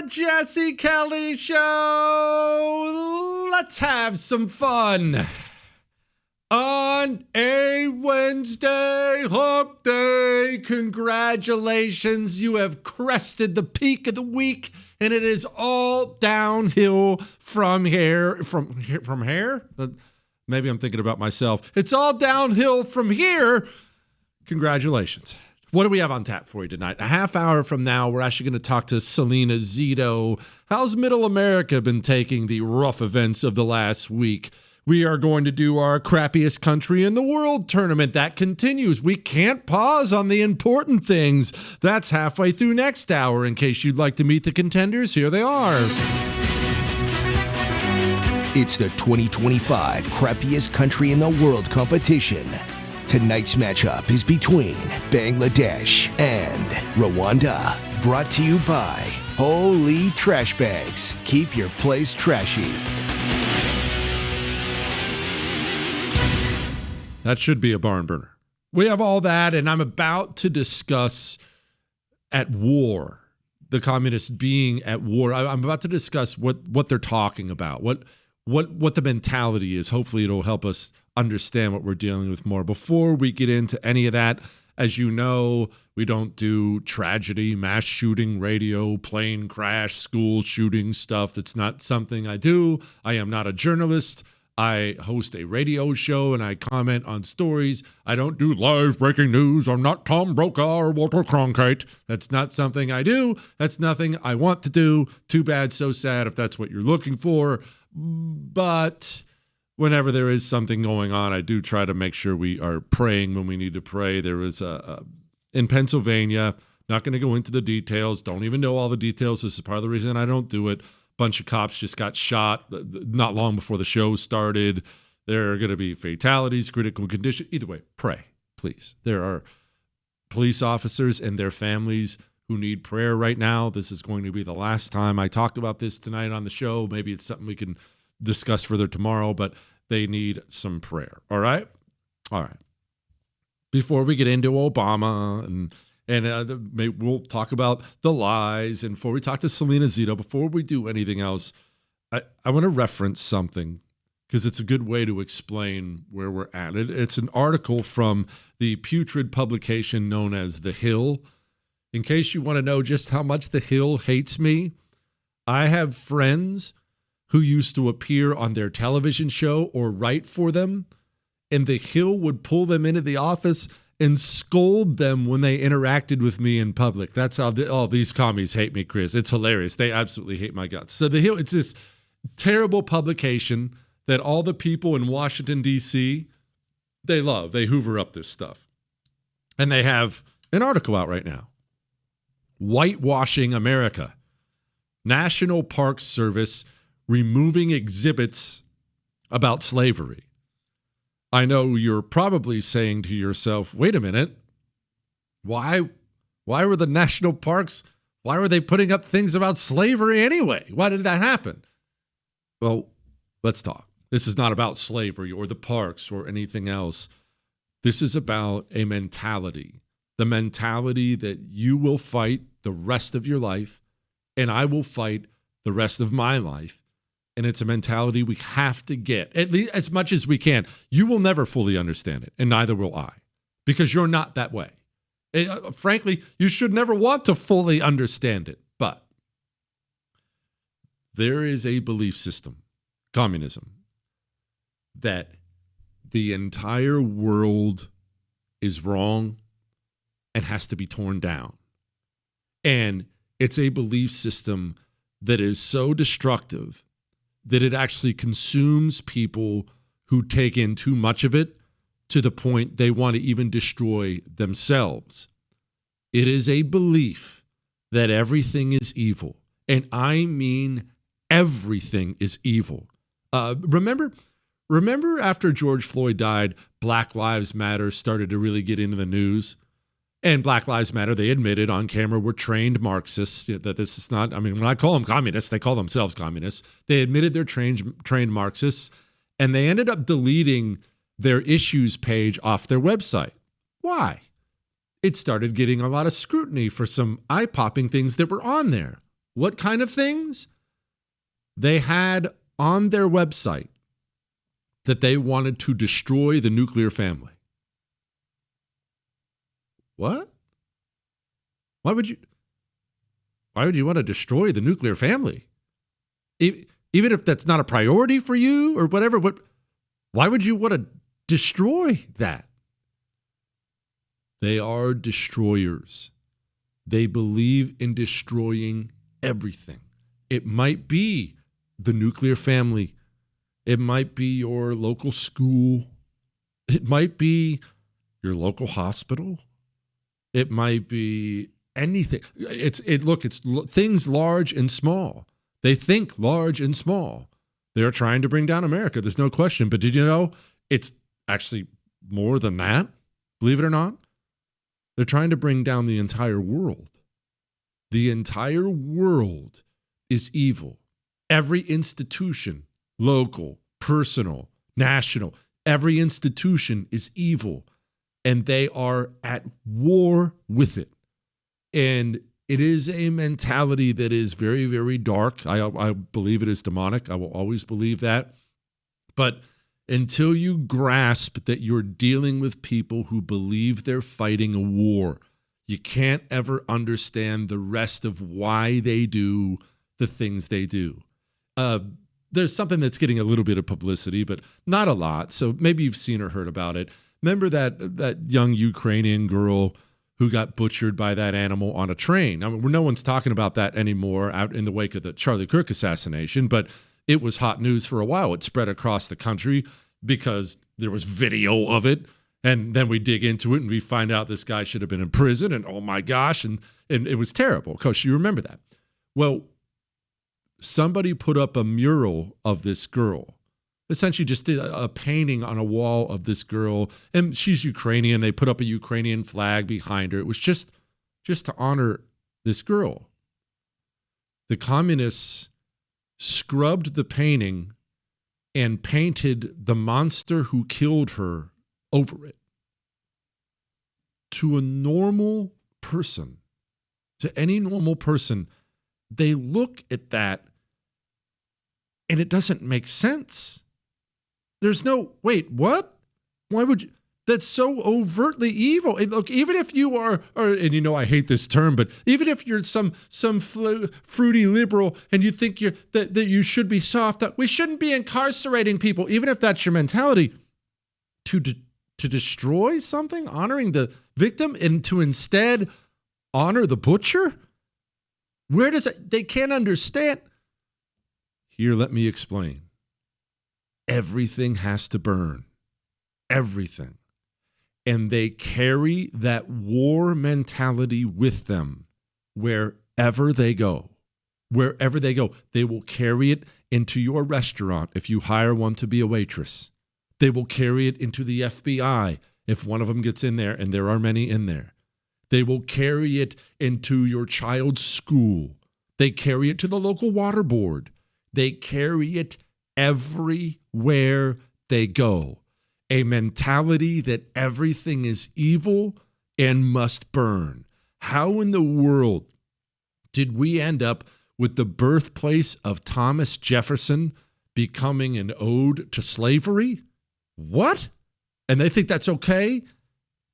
Jesse Kelly Show. Let's have some fun. On a Wednesday, hump day, congratulations. You have crested the peak of the week, and it is all downhill from here. From here? Maybe I'm thinking about myself. It's all downhill from here. Congratulations. What do we have on tap for you tonight? A half hour from now, we're actually going to talk to Salena Zito. How's Middle America been taking the rough events of the last week? We are going to do our crappiest country in the world tournament. That continues. We can't pause on the important things. That's halfway through next hour. In case you'd like to meet the contenders, here they are. It's the 2025 crappiest country in the world competition. Tonight's matchup is between Bangladesh and Rwanda. Brought to you by Holy Trash Bags. Keep your place trashy. That should be a barn burner. We have all that, and I'm about to discuss at war, the communists being at war. I'm about to discuss what they're talking about, what the mentality is. Hopefully it'll help us understand what we're dealing with more. Before we get into any of that, as you know, we don't do tragedy, mass shooting, radio, plane crash, school shooting stuff. That's not something I do. I am not a journalist. I host a radio show and I comment on stories. I don't do live breaking news. I'm not Tom Brokaw or Walter Cronkite. That's not something I do. That's nothing I want to do. Too bad, so sad if that's what you're looking for. But whenever there is something going on, I do try to make sure we are praying when we need to pray. There was in Pennsylvania, not going to go into the details. Don't even know all the details. This is part of the reason I don't do it. Bunch of cops just got shot not long before the show started. There are going to be fatalities, critical condition. Either way, pray, please. There are police officers and their families who need prayer right now. This is going to be the last time I talk about this tonight on the show. Maybe it's something we can discuss further tomorrow, but they need some prayer. All right? All right. Before we get into Obama and we'll talk about the lies. And before we talk to Salena Zito, before we do anything else, I want to reference something because it's a good way to explain where we're at. It's an article from the putrid publication known as The Hill. In case you want to know just how much The Hill hates me, I have friends who used to appear on their television show or write for them, and The Hill would pull them into the office and scold them when they interacted with me in public. That's how these commies hate me, Chris. It's hilarious. They absolutely hate my guts. So The Hill, it's this terrible publication that all the people in Washington, D.C., they love. They hoover up this stuff. And they have an article out right now. Whitewashing America. National Park Service removing exhibits about slavery. I know you're probably saying to yourself, wait a minute, why were the national parks, why were they putting up things about slavery anyway? Why did that happen? Well, let's talk. This is not about slavery or the parks or anything else. This is about a mentality, the mentality that you will fight the rest of your life and I will fight the rest of my life. And it's a mentality we have to get, at least as much as we can. You will never fully understand it, and neither will I, because you're not that way. Frankly, you should never want to fully understand it. But there is a belief system, communism, that the entire world is wrong and has to be torn down. And it's a belief system that is so destructive that it actually consumes people who take in too much of it to the point they want to even destroy themselves. It is a belief that everything is evil. And I mean everything is evil. Remember after George Floyd died, Black Lives Matter started to really get into the news? And Black Lives Matter, they admitted on camera, were trained Marxists. That this is not, I mean, when I call them communists, they call themselves communists. They admitted they're trained Marxists, and they ended up deleting their issues page off their website. Why? It started getting a lot of scrutiny for some eye-popping things that were on there. What kind of things? They had on their website that they wanted to destroy the nuclear family. What? Why would you want to destroy the nuclear family? Even if that's not a priority for you or whatever, why would you want to destroy that? They are destroyers. They believe in destroying everything. It might be the nuclear family. It might be your local school. It might be your local hospital. It might be anything. It's things large and small. They think large and small. They're trying to bring down America. There's no question. But did you know it's actually more than that? Believe it or not. They're trying to bring down the entire world. The entire world is evil. Every institution, local, personal, national, every institution is evil. And they are at war with it. And it is a mentality that is very, very dark. I believe it is demonic. I will always believe that. But until you grasp that you're dealing with people who believe they're fighting a war, you can't ever understand the rest of why they do the things they do. There's something that's getting a little bit of publicity, but not a lot. So maybe you've seen or heard about it. Remember that young Ukrainian girl who got butchered by that animal on a train? I mean, no one's talking about that anymore out in the wake of the Charlie Kirk assassination, but it was hot news for a while. It spread across the country because there was video of it. And then we dig into it and we find out this guy should have been in prison. And oh my gosh, and it was terrible. Coach, you remember that. Well, somebody put up a mural of this girl. Essentially just did a painting on a wall of this girl. And she's Ukrainian. They put up a Ukrainian flag behind her. It was just to honor this girl. The communists scrubbed the painting and painted the monster who killed her over it. To a normal person, to any normal person, they look at that and it doesn't make sense. There's no, wait, what? Why would you? That's so overtly evil. And look, even if you are, and you know I hate this term, but even if you're some fruity liberal and you think that you should be soft, we shouldn't be incarcerating people. Even if that's your mentality, to destroy something, honoring the victim, and to instead honor the butcher? Where does it? They can't understand. Here, let me explain. Everything has to burn. Everything. And they carry that war mentality with them wherever they go. Wherever they go, they will carry it into your restaurant if you hire one to be a waitress. They will carry it into the FBI if one of them gets in there, and there are many in there. They will carry it into your child's school. They carry it to the local water board. They carry it everywhere they go. A mentality that everything is evil and must burn. How in the world did we end up with the birthplace of Thomas Jefferson becoming an ode to slavery? What? And they think that's okay?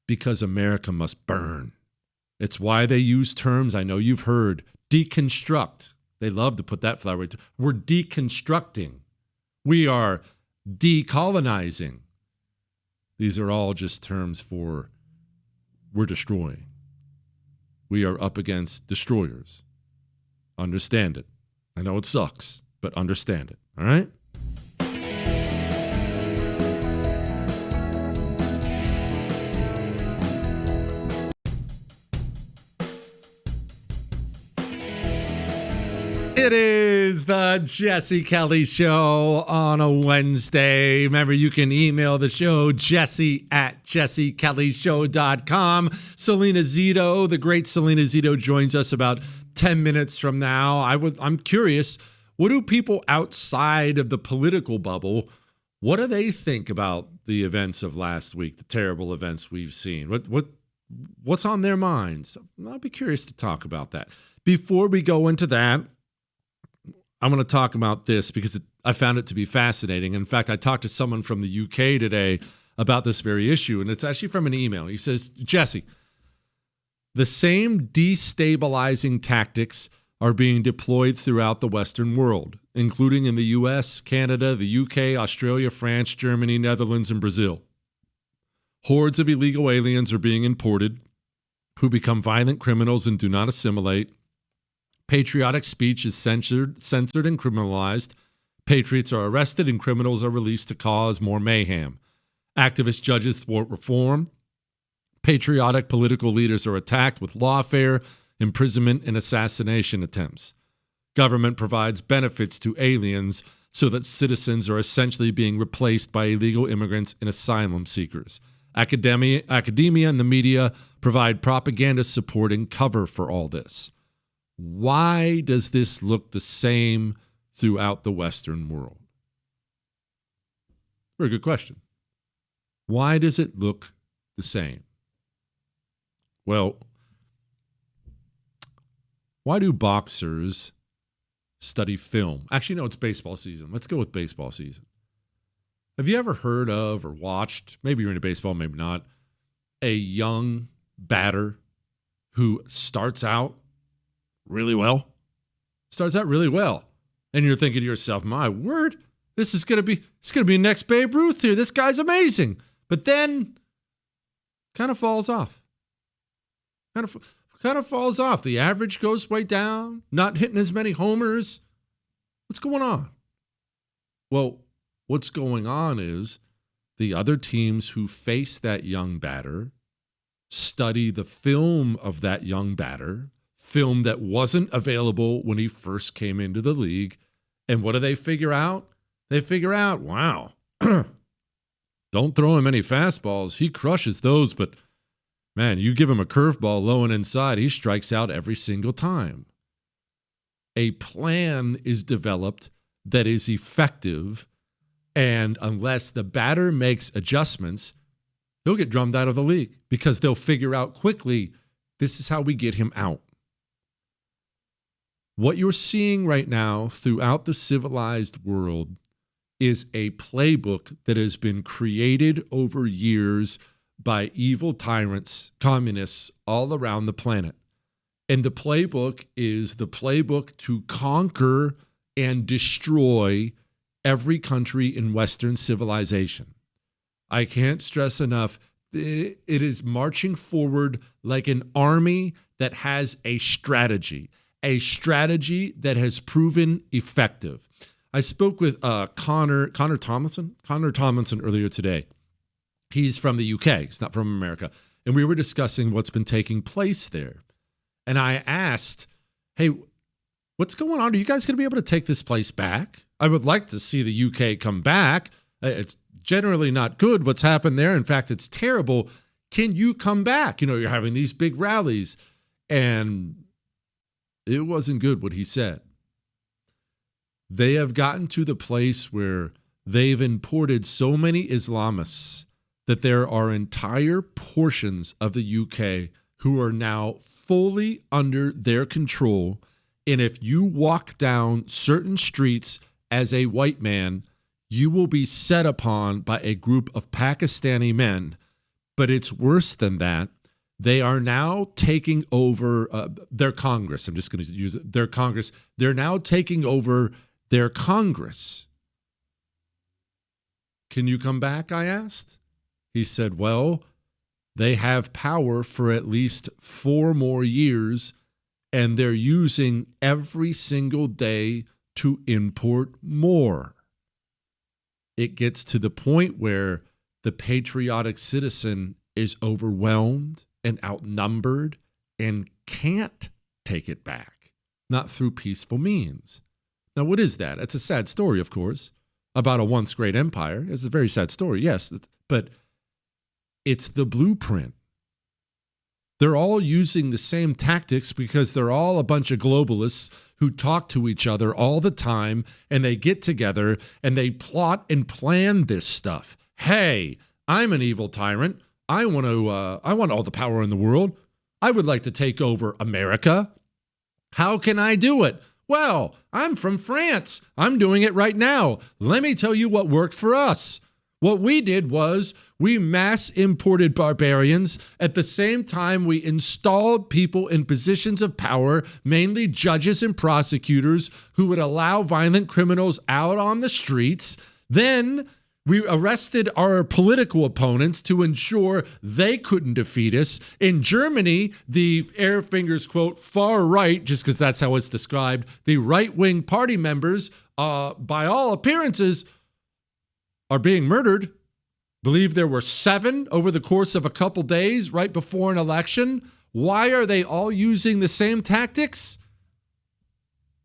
Because America must burn. It's why they use terms I know you've heard. Deconstruct. They love to put that flowery. We're deconstructing. We are decolonizing. These are all just terms for we're destroying. We are up against destroyers. Understand it. I know it sucks, but understand it. All right? It is the Jesse Kelly Show on a Wednesday. Remember, you can email the show, jesse@jessekellyshow.com. Salena Zito, the great Salena Zito, joins us about 10 minutes from now. I'm curious, what do people outside of the political bubble, what do they think about the events of last week, the terrible events we've seen? What What's on their minds? I'll be curious to talk about that. Before we go into that, I'm going to talk about this because I found it to be fascinating. In fact, I talked to someone from the UK today about this very issue, and it's actually from an email. He says, Jesse, the same destabilizing tactics are being deployed throughout the Western world, including in the US, Canada, the UK, Australia, France, Germany, Netherlands, and Brazil. Hordes of illegal aliens are being imported who become violent criminals and do not assimilate. Patriotic speech is censored and criminalized. Patriots are arrested and criminals are released to cause more mayhem. Activist judges thwart reform. Patriotic political leaders are attacked with lawfare, imprisonment, and assassination attempts. Government provides benefits to aliens so that citizens are essentially being replaced by illegal immigrants and asylum seekers. Academia and the media provide propaganda support and cover for all this. Why does this look the same throughout the Western world? Very good question. Why does it look the same? Well, why do boxers study film? Actually, no, it's baseball season. Let's go with baseball season. Have you ever heard of or watched, maybe you're into baseball, maybe not, a young batter who starts out really well? And you're thinking to yourself, my word, it's going to be next Babe Ruth here. This guy's amazing. But then kind of falls off. Kind of falls off. The average goes way down, not hitting as many homers. What's going on? Well, what's going on is the other teams who face that young batter study the film of that young batter, film that wasn't available when he first came into the league. And what do they figure out? They figure out, wow, don't throw him any fastballs. He crushes those, but man, you give him a curveball low and inside, he strikes out every single time. A plan is developed that is effective, and unless the batter makes adjustments, he'll get drummed out of the league because they'll figure out quickly, this is how we get him out. What you're seeing right now throughout the civilized world is a playbook that has been created over years by evil tyrants, communists all around the planet. And the playbook is the playbook to conquer and destroy every country in Western civilization. I can't stress enough, it is marching forward like an army that has a strategy that has proven effective. I spoke with Connor Tomlinson earlier today. He's from the UK. He's not from America. And we were discussing what's been taking place there. And I asked, hey, what's going on? Are you guys going to be able to take this place back? I would like to see the UK come back. It's generally not good what's happened there. In fact, it's terrible. Can you come back? You're having these big rallies. And it wasn't good what he said. They have gotten to the place where they've imported so many Islamists that there are entire portions of the UK who are now fully under their control. And if you walk down certain streets as a white man, you will be set upon by a group of Pakistani men. But it's worse than that. They are now taking over their Congress. I'm just going to use it. Their Congress. They're now taking over their Congress. Can you come back? I asked. He said, well, they have power for at least 4 more years, and they're using every single day to import more. It gets to the point where the patriotic citizen is overwhelmed and outnumbered and can't take it back, not through peaceful means. Now, what is that? It's a sad story, of course, about a once great empire. It's a very sad story, yes, but it's the blueprint. They're all using the same tactics because they're all a bunch of globalists who talk to each other all the time, and they get together and they plot and plan this stuff. Hey, I'm an evil tyrant. I want all the power in the world. I would like to take over America. How can I do it? Well, I'm from France. I'm doing it right now. Let me tell you what worked for us. What we did was we mass imported barbarians. At the same time, we installed people in positions of power, mainly judges and prosecutors, who would allow violent criminals out on the streets. Then we arrested our political opponents to ensure they couldn't defeat us. In Germany, the Airfingers, quote, far right, just because that's how it's described, the right-wing party members, by all appearances, are being murdered. Believe there were 7 over the course of a couple days right before an election. Why are they all using the same tactics?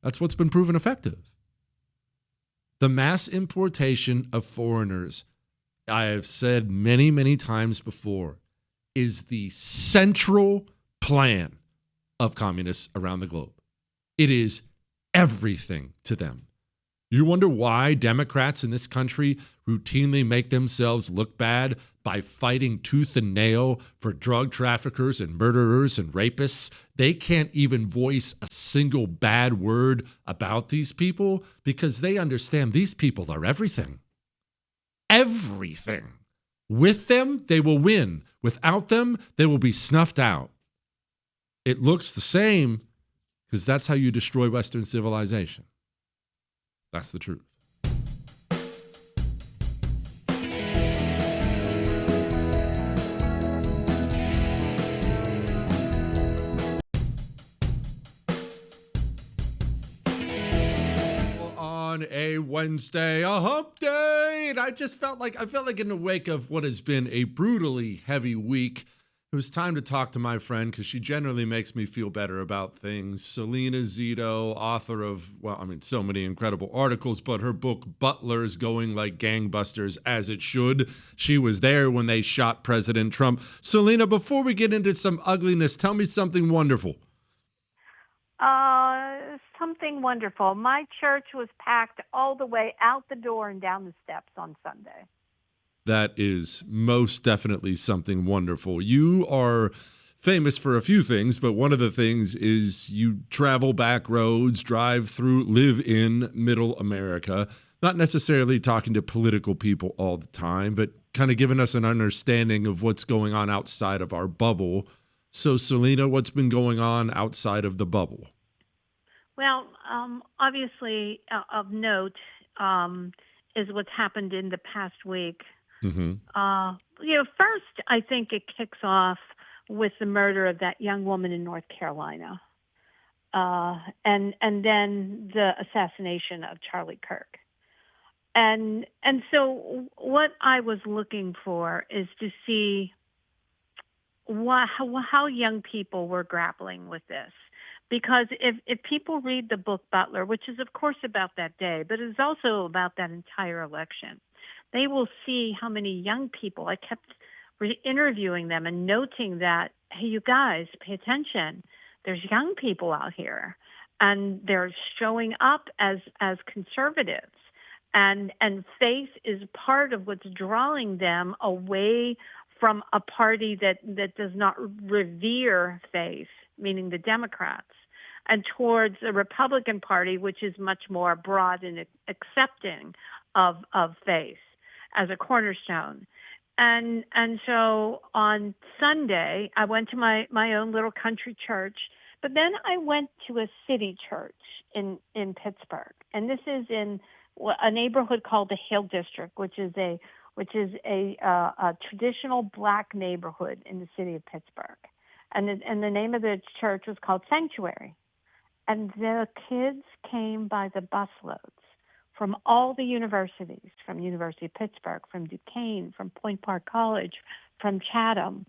That's what's been proven effective. The mass importation of foreigners, I have said many, many times before, is the central plan of communists around the globe. It is everything to them. You wonder why Democrats in this country routinely make themselves look bad by fighting tooth and nail for drug traffickers and murderers and rapists? They can't even voice a single bad word about these people because they understand these people are everything. Everything. With them, they will win. Without them, they will be snuffed out. It looks the same because that's how you destroy Western civilization. That's the truth. On a Wednesday, a hump day, and I felt like in the wake of what has been a brutally heavy week, it was time to talk to my friend because she generally makes me feel better about things. Salena Zito, author of, so many incredible articles, but her book, Butler's going like gangbusters, as it should. She was there when they shot President Trump. Salena, before we get into some ugliness, tell me something wonderful. Something wonderful. My church was packed all the way out the door and down the steps on Sunday. That is most definitely something wonderful. You are famous for a few things, but one of the things is you travel back roads, drive through, live in middle America, not necessarily talking to political people all the time, but kind of giving us an understanding of what's going on outside of our bubble. So, Salena, what's been going on outside of the bubble? Well, obviously, of note is what's happened in the past week. Mm-hmm. First, I think it kicks off with the murder of that young woman in North Carolina, and then the assassination of Charlie Kirk. And so what I was looking for is to see how young people were grappling with this. Because if people read the book Butler, which is, of course, about that day, but it's also about that entire election, they will see how many young people, I kept interviewing them and noting that, hey, you guys, pay attention. There's young people out here, and they're showing up as conservatives. And faith is part of what's drawing them away from a party that does not revere faith, meaning the Democrats, and towards the Republican Party, which is much more broad and accepting of faith as a cornerstone. And so on Sunday, I went to my own little country church, but then I went to a city church in Pittsburgh. And this is in a neighborhood called the Hill District, which is a traditional black neighborhood in the city of Pittsburgh. And the name of the church was called Sanctuary. And the kids came by the busloads from all the universities, from University of Pittsburgh, from Duquesne, from Point Park College, from Chatham.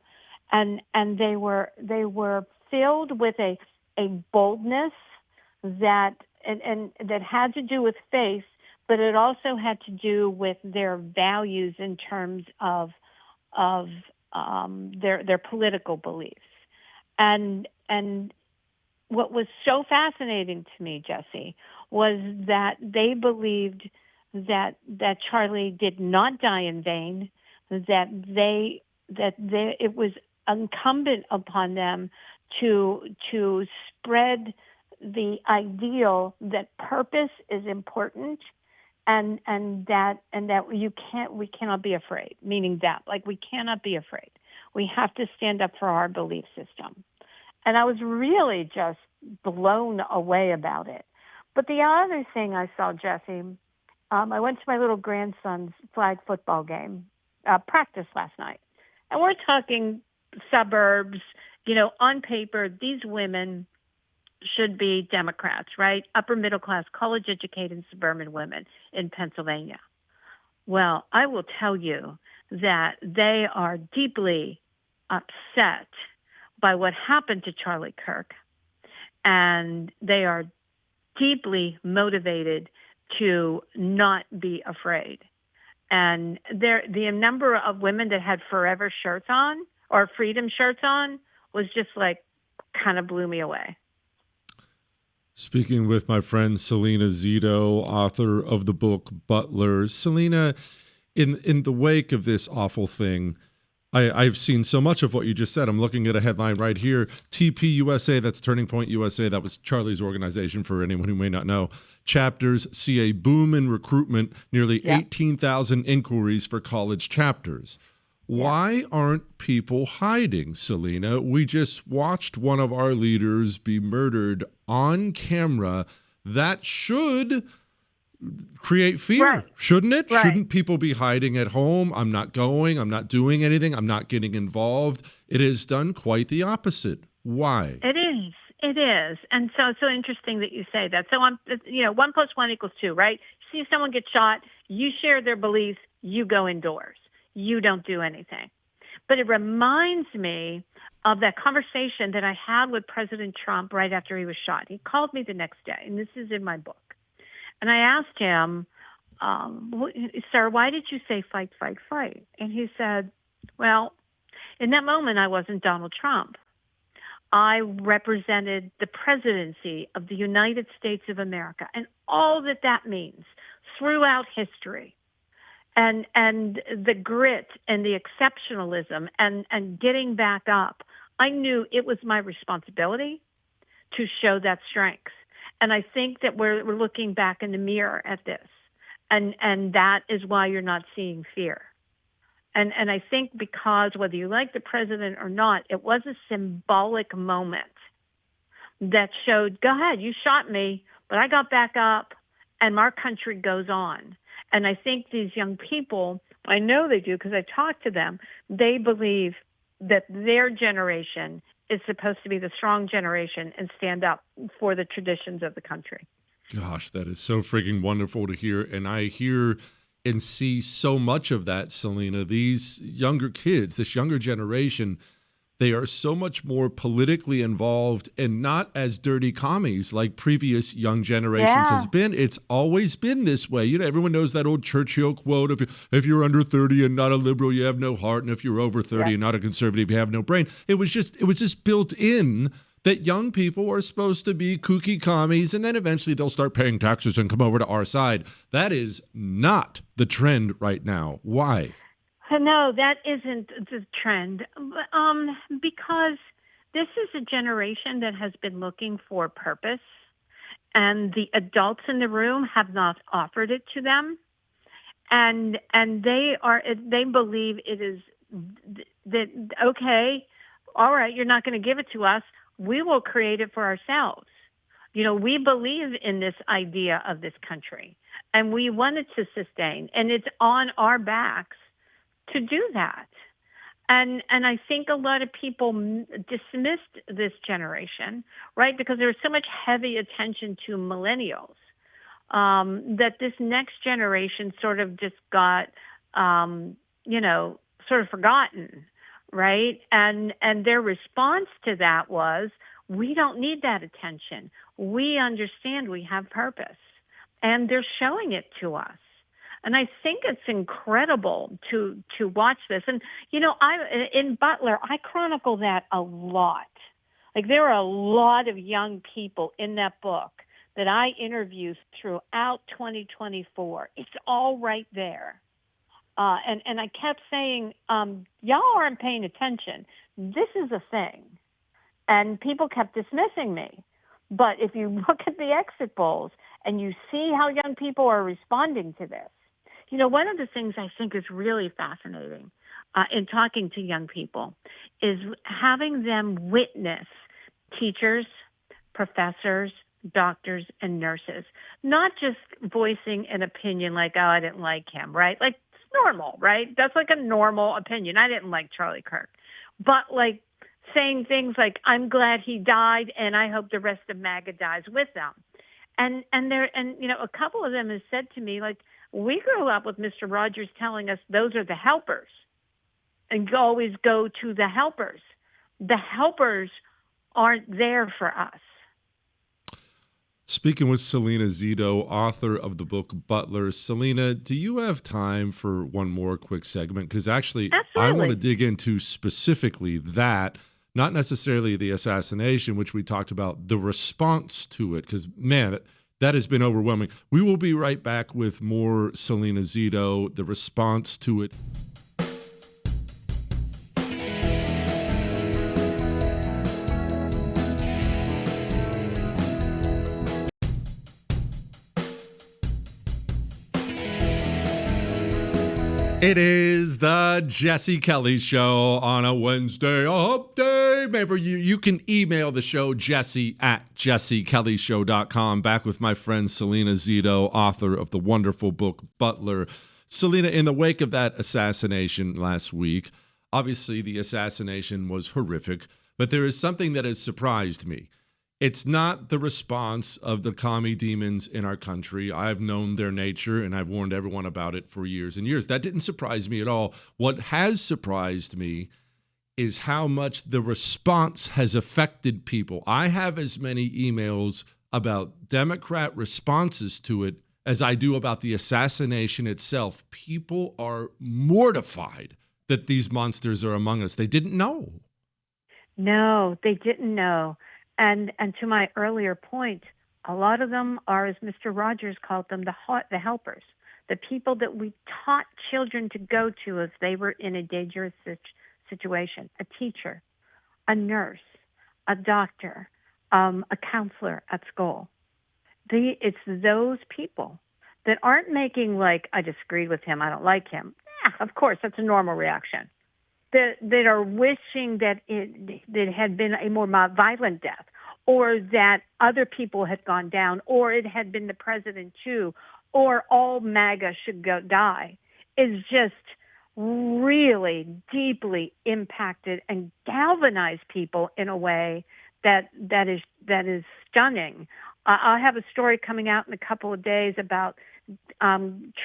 And they were filled with a boldness that had to do with faith, but it also had to do with their values in terms of their political beliefs. And what was so fascinating to me, Jesse, was that they believed that Charlie did not die in vain, that they it was incumbent upon them to spread the ideal that purpose is important, and that we cannot be afraid. Meaning that, like, we cannot be afraid. We have to stand up for our belief system. And I was really just blown away about it. But the other thing I saw, Jesse, I went to my little grandson's flag football game practice last night, and we're talking suburbs. On paper, these women should be Democrats, right? Upper middle class, college educated suburban women in Pennsylvania. Well, I will tell you that they are deeply upset by what happened to Charlie Kirk, and they are deeply motivated to not be afraid. And the number of women that had forever shirts on or freedom shirts on was just like kind of blew me away. Speaking with my friend Salena Zito, author of the book Butler. Salena, in the wake of this awful thing, I've seen so much of what you just said. I'm looking at a headline right here. TPUSA, that's Turning Point USA. That was Charlie's organization, for anyone who may not know. Chapters see a boom in recruitment, nearly 18,000 inquiries for college chapters. Why aren't people hiding, Salena? We just watched one of our leaders be murdered on camera. That should create fear, shouldn't it? Right. Shouldn't people be hiding at home? I'm not going. I'm not doing anything. I'm not getting involved. It has done quite the opposite. Why? It is. It is. And so it's so interesting that you say that. So 1 + 1 = 2, right? You see someone get shot, you share their beliefs, you go indoors. You don't do anything. But it reminds me of that conversation that I had with President Trump right after he was shot. He called me the next day, and this is in my book. And I asked him, sir, why did you say fight, fight, fight? And he said, well, in that moment, I wasn't Donald Trump. I represented the presidency of the United States of America and all that that means throughout history. And the grit and the exceptionalism and getting back up. I knew it was my responsibility to show that strength. And I think that we're looking back in the mirror at this. And that is why you're not seeing fear. And I think because whether you like the president or not, it was a symbolic moment that showed, go ahead, you shot me, but I got back up and our country goes on. And I think these young people, I know they do because I talk to them, they believe that their generation is supposed to be the strong generation and stand up for the traditions of the country. Gosh, that is so freaking wonderful to hear. And I hear and see so much of that, Salena. These younger kids, this younger generation, they are so much more politically involved and not as dirty commies like previous young generations has been. It's always been this way. You know, everyone knows that old Churchill quote, if you're under 30 and not a liberal, you have no heart. And if you're over 30 and not a conservative, you have no brain. It was just built in that young people are supposed to be kooky commies, and then eventually they'll start paying taxes and come over to our side. That is not the trend right now. Why? No, that isn't the trend, because this is a generation that has been looking for purpose, and the adults in the room have not offered it to them, and they believe it is that okay, all right, you're not going to give it to us. We will create it for ourselves. You know, we believe in this idea of this country, and we want it to sustain, and it's on our backs to do that. And I think a lot of people dismissed this generation, right, because there was so much heavy attention to millennials, that this next generation sort of just got, sort of forgotten, right? And their response to that was, we don't need that attention. We understand we have purpose. And they're showing it to us. And I think it's incredible to watch this. And, in Butler, I chronicle that a lot. Like, there are a lot of young people in that book that I interviewed throughout 2024. It's all right there. And I kept saying, y'all aren't paying attention. This is a thing. And people kept dismissing me. But if you look at the exit polls and you see how young people are responding to this, one of the things I think is really fascinating in talking to young people is having them witness teachers, professors, doctors, and nurses, not just voicing an opinion like, oh, I didn't like him, right? Like, it's normal, right? That's like a normal opinion. I didn't like Charlie Kirk. But like saying things like, I'm glad he died and I hope the rest of MAGA dies with them. And a couple of them have said to me, like, we grew up with Mr. Rogers telling us those are the helpers and always go to the helpers. The helpers aren't there for us. Speaking with Salena Zito, author of the book Butler. Salena, do you have time for one more quick segment? Because actually, Absolutely. I want to dig into specifically that, not necessarily the assassination, which we talked about, the response to it, because, man, that has been overwhelming. We will be right back with more Salena Zito, the response to it. It is the Jesse Kelly Show on a Wednesday update. Remember, you can email the show, jesse@jessekellyshow.com. Back with my friend Salena Zito, author of the wonderful book Butler. Salena, in the wake of that assassination last week, obviously the assassination was horrific, but there is something that has surprised me. It's not the response of the commie demons in our country. I've known their nature, and I've warned everyone about it for years and years. That didn't surprise me at all. What has surprised me is how much the response has affected people. I have as many emails about Democrat responses to it as I do about the assassination itself. People are mortified that these monsters are among us. They didn't know. No, they didn't know. And to my earlier point, a lot of them are, as Mr. Rogers called them, the helpers, the people that we taught children to go to if they were in a dangerous situation, a teacher, a nurse, a doctor, a counselor at school. It's those people that aren't making like, I disagreed with him, I don't like him. Yeah, of course, that's a normal reaction. That are wishing that it had been a more violent death, or that other people had gone down, or it had been the president too, or all MAGA should die, is just really deeply impacted and galvanized people in a way that is stunning. I'll have a story coming out in a couple of days about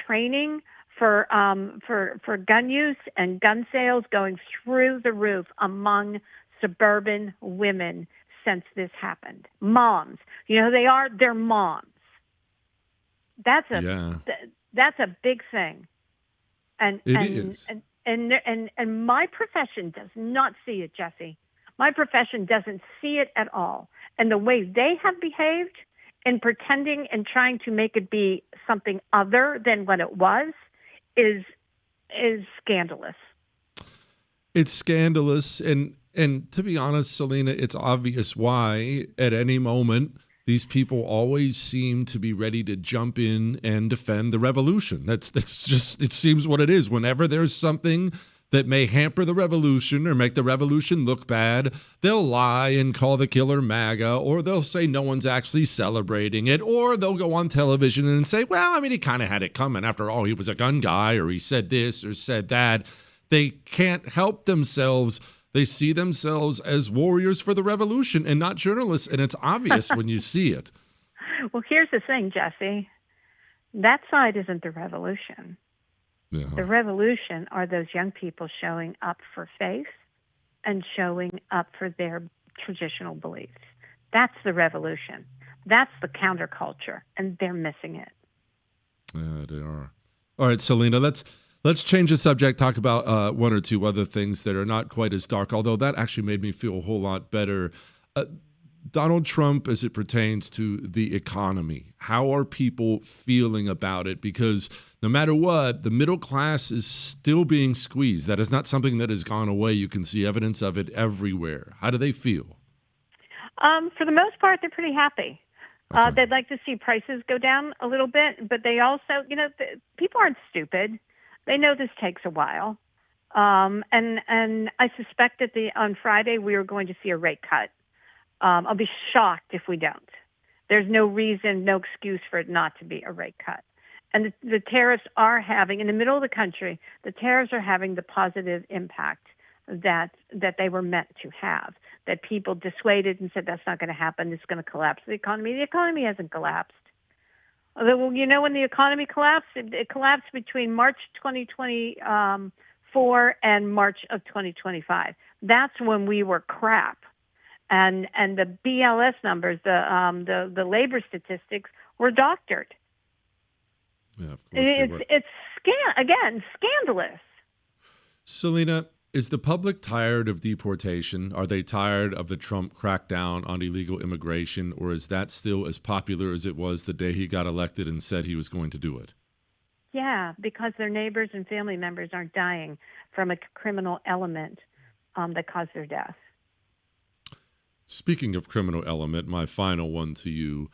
training for gun use and gun sales going through the roof among suburban women since this happened. Moms, they are. They're moms. That's a big thing. And my profession does not see it, Jesse. My profession doesn't see it at all. And the way they have behaved in pretending and trying to make it be something other than what it was is scandalous. It's scandalous, and to be honest, Salena, it's obvious why at any moment these people always seem to be ready to jump in and defend the revolution. That's just, it seems what it is. Whenever there's something that may hamper the revolution or make the revolution look bad, they'll lie and call the killer MAGA, or they'll say no one's actually celebrating it, or they'll go on television and say, well, I mean, he kind of had it coming. After all, he was a gun guy, or he said this or said that. They can't help themselves. They see themselves as warriors for the revolution and not journalists, and it's obvious when you see it. Well, here's the thing, Jesse. That side isn't the revolution. Yeah. The revolution are those young people showing up for faith and showing up for their traditional beliefs. That's the revolution. That's the counterculture, and they're missing it. Yeah, they are. All right, Salena, let's change the subject, talk about one or two other things that are not quite as dark, although that actually made me feel a whole lot better. Donald Trump as it pertains to the economy. How are people feeling about it? Because no matter what, the middle class is still being squeezed. That is not something that has gone away. You can see evidence of it everywhere. How do they feel? For the most part, they're pretty happy. Okay. They'd like to see prices go down a little bit, but they also, people aren't stupid. They know this takes a while. And I suspect that on Friday we are going to see a rate cut. I'll be shocked if we don't. There's no reason, no excuse for it not to be a rate cut. And the tariffs are having, in the middle of the country, the tariffs are having the positive impact that they were meant to have, that people dissuaded and said that's not going to happen, it's going to collapse the economy. The economy hasn't collapsed. Although, when the economy collapsed, it collapsed between March 2024 and March of 2025. That's when we were crap. And the BLS numbers, the labor statistics were doctored. Yeah, of course it's scandalous. Salena, is the public tired of deportation? Are they tired of the Trump crackdown on illegal immigration, or is that still as popular as it was the day he got elected and said he was going to do it? Yeah, because their neighbors and family members aren't dying from a criminal element that caused their death. Speaking of criminal element, my final one to you.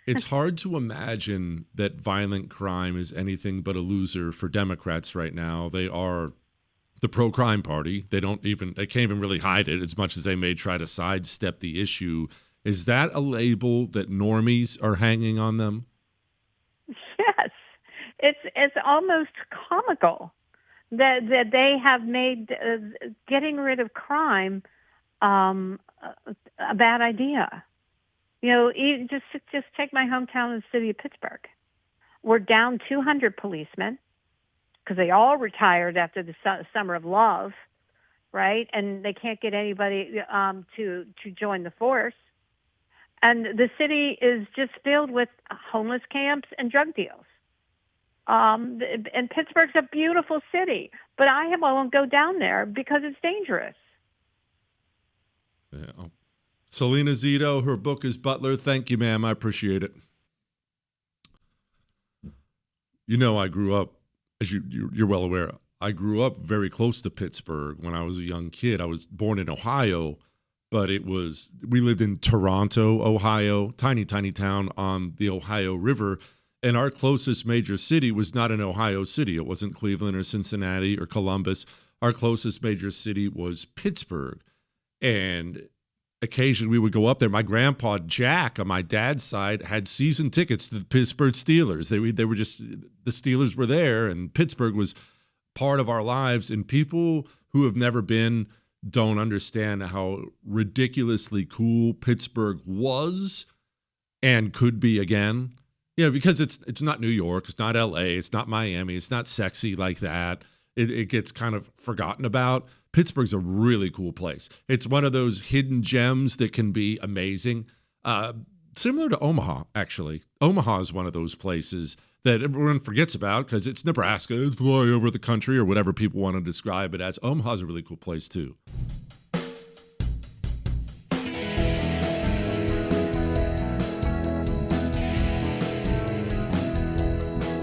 It's hard to imagine that violent crime is anything but a loser for Democrats right now. They are the pro-crime party. They can't even really hide it as much as they may try to sidestep the issue. Is that a label that normies are hanging on them? Yes. It's almost comical that they have made getting rid of crime a bad idea. Just take my hometown in the city of Pittsburgh. We're down 200 policemen because they all retired after the summer of love, right? And they can't get anybody to join the force. And the city is just filled with homeless camps and drug deals. And Pittsburgh's a beautiful city, but I won't go down there because it's dangerous. Yeah. Salena Zito, her book is Butler. Thank you, ma'am. I appreciate it. I grew up, as you're well aware, I grew up very close to Pittsburgh when I was a young kid. I was born in Ohio, but we lived in Toronto, Ohio, tiny, tiny town on the Ohio River. And our closest major city was not an Ohio city. It wasn't Cleveland or Cincinnati or Columbus. Our closest major city was Pittsburgh. And occasionally we would go up there. My grandpa, Jack, on my dad's side, had season tickets to the Pittsburgh Steelers. They were just, the Steelers were there, and Pittsburgh was part of our lives. And people who have never been don't understand how ridiculously cool Pittsburgh was and could be again. Because it's not New York, it's not LA, it's not Miami, it's not sexy like that. It gets kind of forgotten about. Pittsburgh's a really cool place. It's one of those hidden gems that can be amazing. Similar to Omaha, actually. Omaha is one of those places that everyone forgets about because it's Nebraska, it's fly over the country, or whatever people want to describe it as. Omaha's a really cool place too.